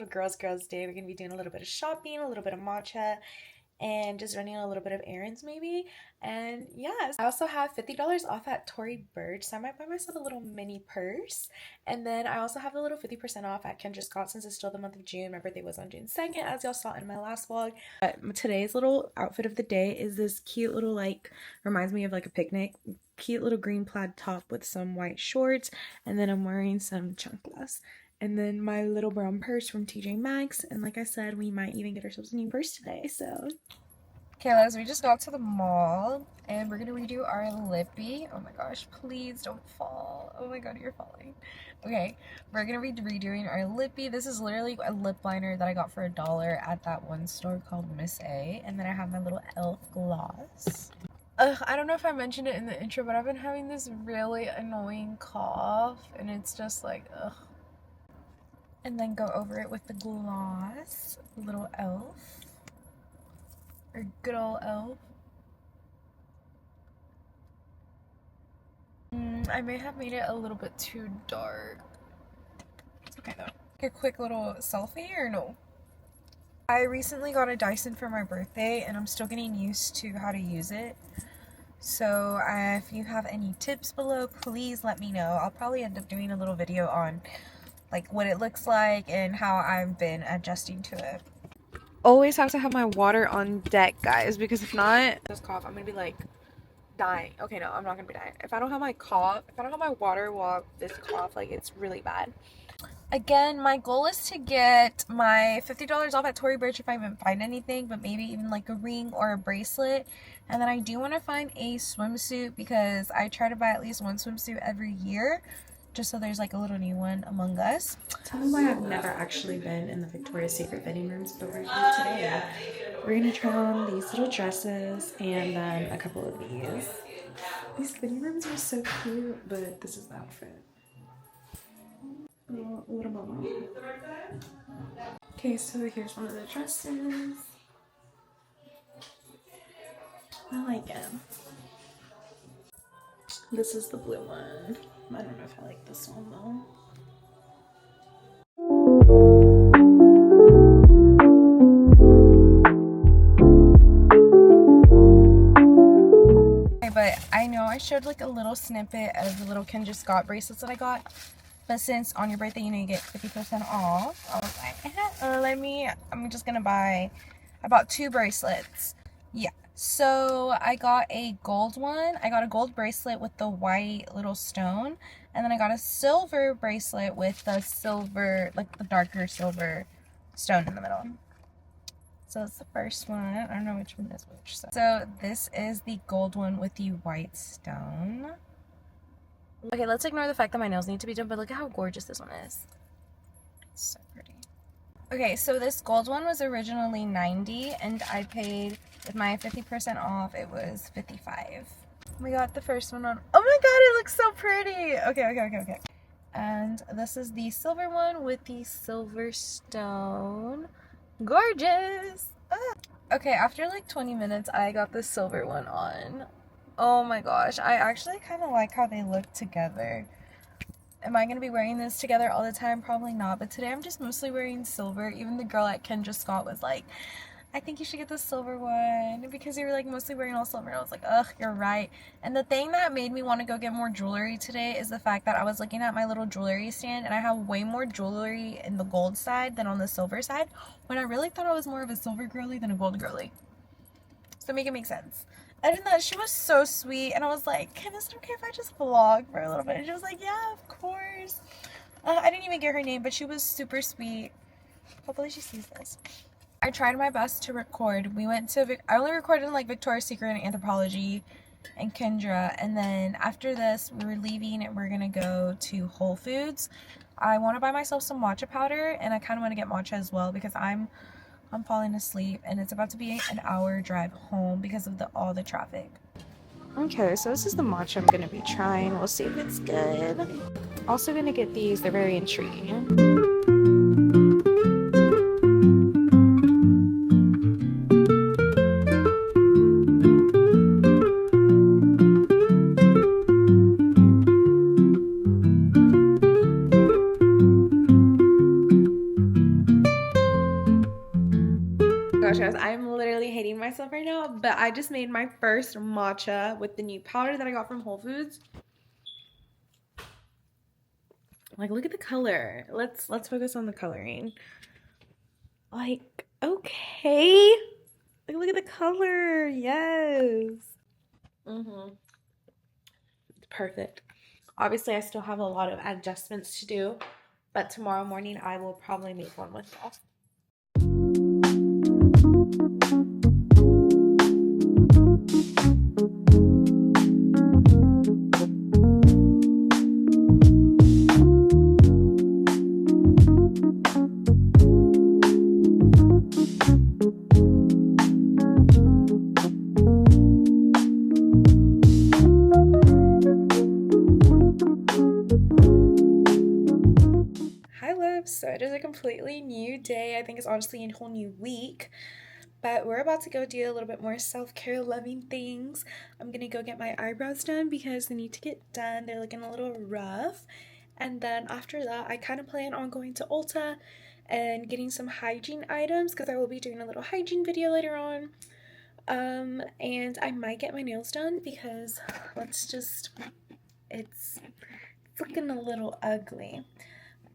little girls day. We're gonna be doing a little bit of shopping, a little bit of matcha, and just running a little bit of errands maybe. And yes, I also have $50 off at Tory Burch, so I might buy myself a little mini purse. And then I also have a little 50% off at Kendra Scott since it's still the month of June. My birthday was on June 2nd, as y'all saw in my last vlog. But today's little outfit of the day is this cute little, like, reminds me of like a picnic, cute little green plaid top with some white shorts, and then I'm wearing some chanclas. And then my little brown purse from TJ Maxx. And like I said, we might even get ourselves a new purse today, so. Okay, Liz, we just got to the mall and we're gonna redo our lippy. Oh my gosh, please don't fall. Oh my god, you're falling. Okay, we're gonna be redoing our lippy. This is literally a lip liner that I got for $1 at that one store called Miss A. And then I have my little e.l.f. gloss. I don't know if I mentioned it in the intro, but I've been having this really annoying cough and it's just like, ugh. And then go over it with the gloss, little e.l.f. or good old e.l.f. I may have made it a little bit too dark. It's okay though. A quick little selfie or no? I recently got a Dyson for my birthday and I'm still getting used to how to use it. So if you have any tips below, please let me know. I'll probably end up doing a little video on like what it looks like and how I've been adjusting to it. Always have to have my water on deck, guys, because if not, this cough, I'm gonna be like dying. Okay, no, I'm not gonna be dying. If I don't have my water while this cough, like, it's really bad. Again, my goal is to get my $50 off at Tory Burch if I even find anything, but maybe even like a ring or a bracelet. And then I do want to find a swimsuit because I try to buy at least one swimsuit every year, just so there's like a little new one among us. Tell me why I've never actually been in the Victoria's Secret fitting rooms, but we're here today. We're gonna try on these little dresses and then a couple of these. These fitting rooms are so cute, but this is the outfit. Oh, a little mama. Okay, so here's one of the dresses. I like it. This is the blue one. I don't know if I like this one though. Okay, but I know I showed like a little snippet of the little Kendra Scott bracelets that I got. But since on your birthday, you know, you get 50% off, I was like, I'm just gonna buy, I bought 2 bracelets. Yeah. So I got a gold one. I got a gold bracelet with the white little stone. And then I got a silver bracelet with the silver, like the darker silver stone in the middle. So that's the first one. I don't know which one is which. So this is the gold one with the white stone. Okay, let's ignore the fact that my nails need to be done, but look at how gorgeous this one is. It's so pretty. Okay, so this gold one was originally $90 and I paid, with my 50% off, it was $55. We got the first one on. Oh my god, it looks so pretty! Okay. And this is the silver one with the silver stone. Gorgeous! Ah. Okay, after like 20 minutes, I got the silver one on. Oh my gosh, I actually kind of like how they look together. Am I going to be wearing this together all the time? Probably not, but today I'm just mostly wearing silver. Even the girl at Kendra Scott was like, I think you should get the silver one because you were like mostly wearing all silver. And I was like, ugh, you're right. And the thing that made me want to go get more jewelry today is the fact that I was looking at my little jewelry stand and I have way more jewelry in the gold side than on the silver side, when I really thought I was more of a silver girly than a gold girly. So make it make sense. Other than that, she was so sweet, and I was like, Kim, is it okay if I just vlog for a little bit? And she was like, yeah, of course. I didn't even get her name, but she was super sweet. Hopefully she sees this. I tried my best to record. I only recorded in like Victoria's Secret and Anthropologie and Kendra, and then after this, we were leaving and we're gonna go to Whole Foods. I want to buy myself some matcha powder, and I kind of want to get matcha as well because I'm falling asleep and it's about to be an hour drive home because of all the traffic. Okay, so this is the matcha I'm going to be trying. We'll see if it's good. Also going to get these. They're very intriguing. gosh, I'm literally hating myself right now, but I just made my first matcha with the new powder that I got from Whole Foods. Like, look at the color. Let's focus on the coloring. Like, okay. Like, look at the color. Yes. It's perfect. Obviously, I still have a lot of adjustments to do, but tomorrow morning I will probably make one with y'all. So it is a completely new day. I think it's honestly a whole new week, but we're about to go do a little bit more self-care loving things. I'm gonna go get my eyebrows done because they need to get done. They're looking a little rough. And then after that, I kind of plan on going to Ulta and getting some hygiene items because I will be doing a little hygiene video later on. And I might get my nails done because it's looking a little ugly.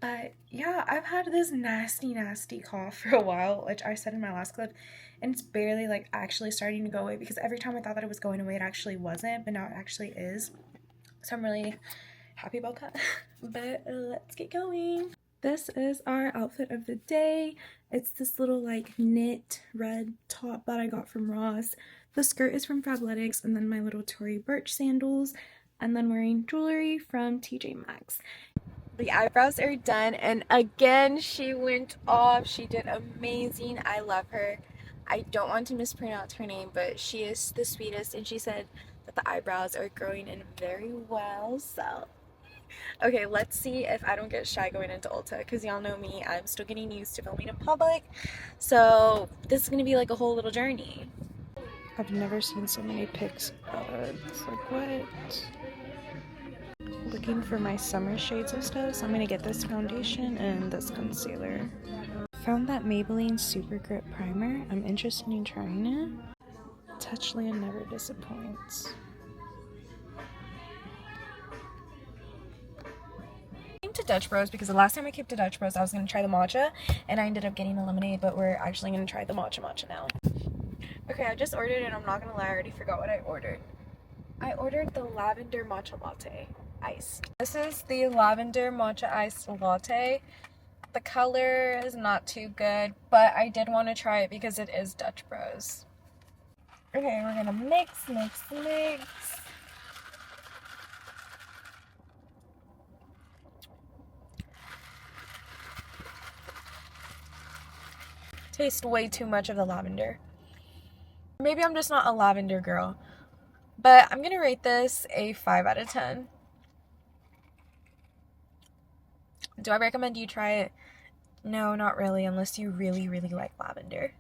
But yeah, I've had this nasty cough for a while, which I said in my last clip, and it's barely like actually starting to go away because every time I thought that it was going away, it actually wasn't, but now it actually is. So I'm really happy about that. But let's get going. This is our outfit of the day. It's this little like knit red top that I got from Ross. The skirt is from Fabletics, and then my little Tory Burch sandals, and then wearing jewelry from TJ Maxx. The eyebrows are done, and again she went off. She did amazing. I love her. I don't want to mispronounce her name, but she is the sweetest, and she said that the eyebrows are growing in very well. So okay, let's see if I don't get shy going into Ulta, because y'all know me, I'm still getting used to filming in public, so this is gonna be like a whole little journey. I've never seen so many pics of it. It's like, what? Looking for my summer shades of stuff, so I'm gonna get this foundation and this concealer. Found that Maybelline Super Grip Primer. I'm interested in trying it. Touchland never disappoints. I came to Dutch Bros because the last time I came to Dutch Bros I was gonna try the matcha, and I ended up getting the lemonade, but we're actually gonna try the matcha now. Okay, I just ordered, and I'm not gonna lie, I already forgot what I ordered. I ordered the lavender matcha latte. Iced. This is the lavender matcha iced latte. The color is not too good, but I did want to try it because it is Dutch Bros. Okay, we're gonna mix. Taste way too much of the lavender. Maybe I'm just not a lavender girl, but I'm gonna rate this a 5 out of 10. Do I recommend you try it? No, not really, unless you really like lavender.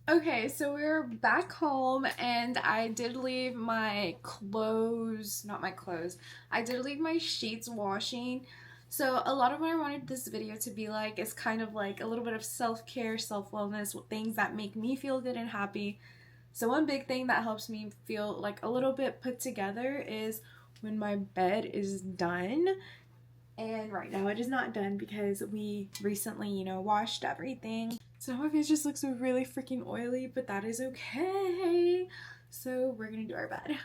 Okay, so we're back home, and I did leave my clothes, not my clothes, I did leave my sheets washing. So a lot of what I wanted this video to be like is kind of like a little bit of self-care, self-wellness, things that make me feel good and happy. So one big thing that helps me feel like a little bit put together is when my bed is done. And right now it is not done because we recently, washed everything. So my face just looks really freaking oily, but that is okay. So we're gonna do our bed.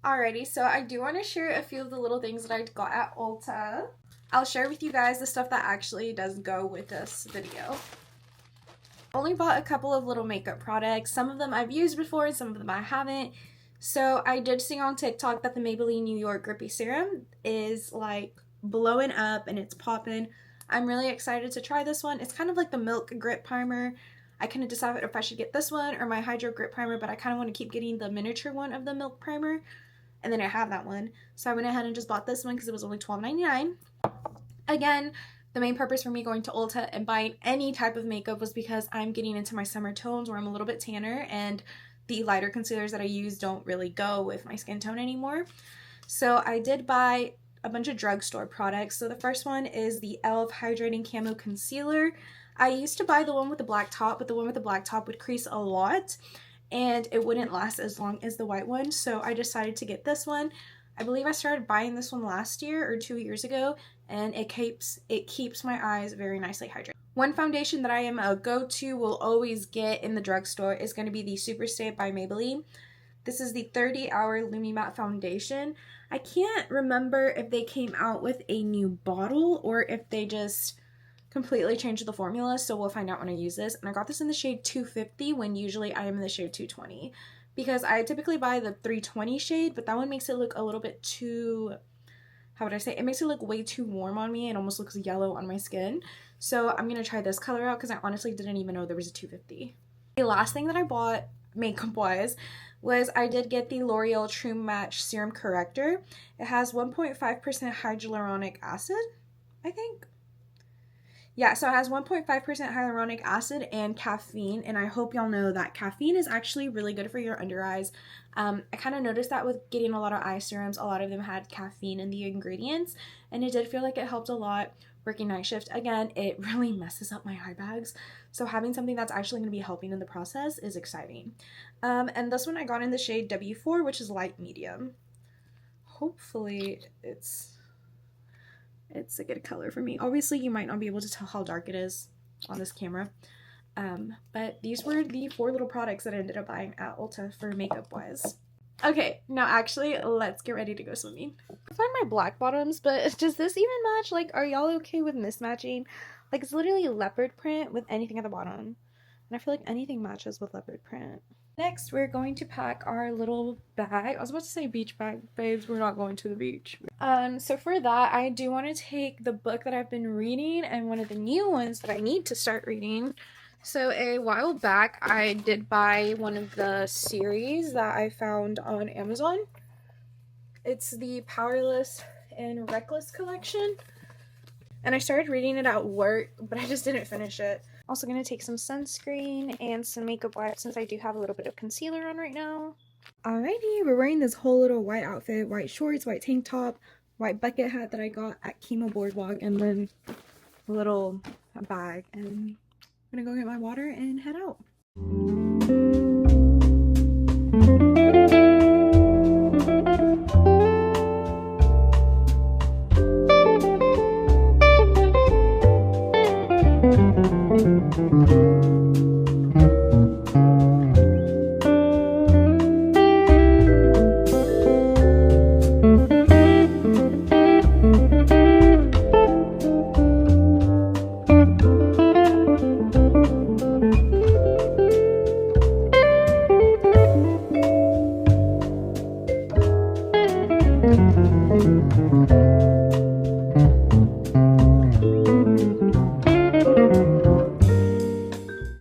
Alrighty, so I do want to share a few of the little things that I got at Ulta. I'll share with you guys the stuff that actually does go with this video. I only bought a couple of little makeup products. Some of them I've used before and some of them I haven't. So I did see on TikTok that the Maybelline New York Grippy Serum is like blowing up and it's popping. I'm really excited to try this one. It's kind of like the Milk Grip Primer. I couldn't decide if I should get this one or my Hydro Grip Primer, but I kind of want to keep getting the miniature one of the Milk Primer, and then I have that one. So I went ahead and just bought this one because it was only $12.99. Again, the main purpose for me going to Ulta and buying any type of makeup was because I'm getting into my summer tones where I'm a little bit tanner, and the lighter concealers that I use don't really go with my skin tone anymore. So I did buy a bunch of drugstore products. So the first one is the e.l.f. Hydrating Camo Concealer. I used to buy the one with the black top, but the one with the black top would crease a lot and it wouldn't last as long as the white one. So I decided to get this one. I believe I started buying this one last year or 2 years ago, and it keeps my eyes very nicely hydrated. One foundation that I am a go-to, will always get in the drugstore, is going to be the Super Stay by Maybelline. This is the 30-Hour Lumi Matte Foundation. I can't remember if they came out with a new bottle or if they just completely changed the formula, so we'll find out when I use this. And I got this in the shade 250 when usually I am in the shade 220, because I typically buy the 320 shade, but that one makes it look a little bit too, how would I say, it makes it look way too warm on me and almost looks yellow on my skin. So I'm going to try this color out because I honestly didn't even know there was a 250. The last thing that I bought makeup-wise was I did get the L'Oreal True Match Serum Corrector. It has 1.5% hyaluronic acid, I think. Yeah, so it has 1.5% hyaluronic acid and caffeine, and I hope y'all know that caffeine is actually really good for your under eyes. I kind of noticed that with getting a lot of eye serums, a lot of them had caffeine in the ingredients, and it did feel like it helped a lot working night shift. Again, it really messes up my eye bags, so having something that's actually going to be helping in the process is exciting. And this one I got in the shade W4, which is light medium. Hopefully it's a good color for me. Obviously, you might not be able to tell how dark it is on this camera. But these were the 4 little products that I ended up buying at Ulta for makeup wise. Okay, now actually, let's get ready to go swimming. I find my black bottoms, but does this even match? Like, are y'all okay with mismatching? Like, it's literally leopard print with anything at the bottom. And I feel like anything matches with leopard print. Next, we're going to pack our little bag. I was about to say beach bag, babes. We're not going to the beach. So for that, I do want to take the book that I've been reading and one of the new ones that I need to start reading. So a while back, I did buy one of the series that I found on Amazon. It's the Powerless and Reckless collection. And I started reading it at work, but I just didn't finish it. Also going to take some sunscreen and some makeup wipes since I do have a little bit of concealer on right now. Alrighty, we're wearing this whole little white outfit, white shorts, white tank top, white bucket hat that I got at Chemo Boardwalk, and then a little bag. And I'm going to go get my water and head out.